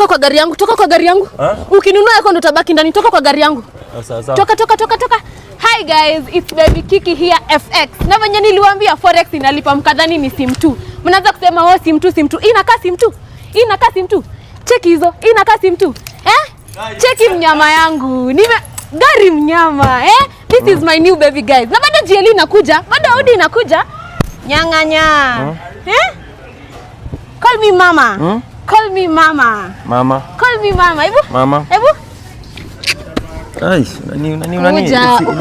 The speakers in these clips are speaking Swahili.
Toka kwa gari yangu, toka kwa gari yangu. Ukinunua yako ndo tabaki ndani, toka kwa gari yangu. Sawa. Toka. Hi guys, it's Baby Kiki here FX. Na venye niliwaambia Forex inalipa mkadhani ni sim tu. Mnaanza kusema oh sim tu. Inakaa sim tu. Cheki hizo, inakaa sim tu. Cheki mnyama yangu. Gari mnyama, This is my new baby guys. Na bado GL inakuja, bado Audi inakuja. Nyanganya. Call me mama. Call me mama. Mama. Call me mama. Hebu. Ai, nani?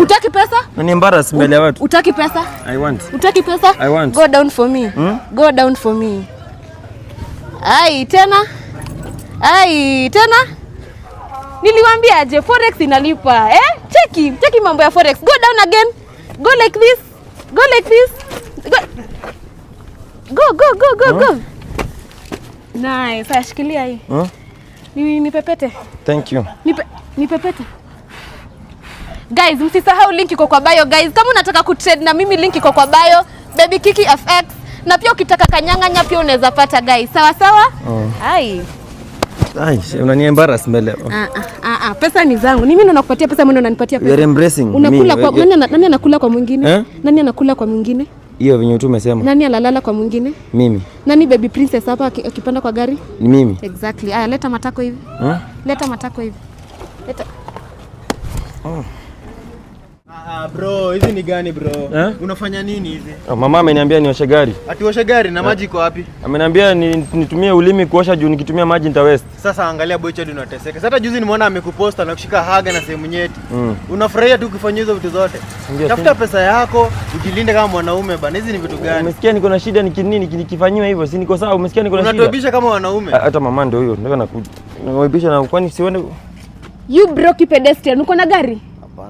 Utaki pesa? Nani embarrass mbele ya watu? Utaki pesa? I want. Utaki pesa? I want. Go down for me. Go down for me. Ai, tena. Niliwaambia aje Forex inalipa, Cheki mambo ya Forex. Go down again. Go like this. Go. Nice. Ashikilia hii. Nipepete. Thank you. Nipepete. Guys, msisahau link iko kwa bio guys. Kama unataka kutrade na mimi link iko kwa bio, Baby Kiki FX. Na pia ukitaka kanyang'anya pia unaweza pata guys. Sawa? Ai, unani embarrass mbele. Pesa ni zangu. Ni mimi ndo nakupatia pesa, mimi ndo unanipatia pesa. You are embracing. Unakula kwa nani anakula kwa mwingine? Nani anakula kwa mwingine? Hiyo venye tu umesema. Nani alalala kwa mwingine? Mimi. Nani baby princess hapa akipanda kwa gari? Ni mimi. Exactly. Aya, leta matako hivi. Leta matako hivi. Leta. Bro, hizi ni gani bro? Unafanya nini hizi? Mama ameniambia nioshe gari. Ati oshe gari na maji iko wapi? Ameniambia nitumie ulimi kuosha juu nikitumia maji nita waste. Sasa angalia boy chadi unateseka. Sasa juzi nimeona amekuposta na kushika haga na sehemu nyeti. Unafurahia tu ukifanya hizo vitu zote. Tafuta pesa yako, ujilinde kama mwanaume bana. Hizi ni vitu gani? Umesikia niko na shida nikifanywa hivyo, si niko sawa? Umesikia niko na shida. Unatuibisha kama wanaume. Hata mama ndio huyo. Nataka nakuibisha na kwani sione. You broke pedestrian. Uko na gari?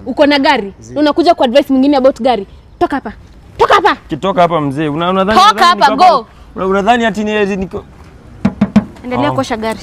Uko na gari? Unakuja kwa advice mwingine about gari. Toka hapa. Kitoka hapa mzee. Unadhani toka hapa go. Unadhani ati niko. Endelea kuosha gari.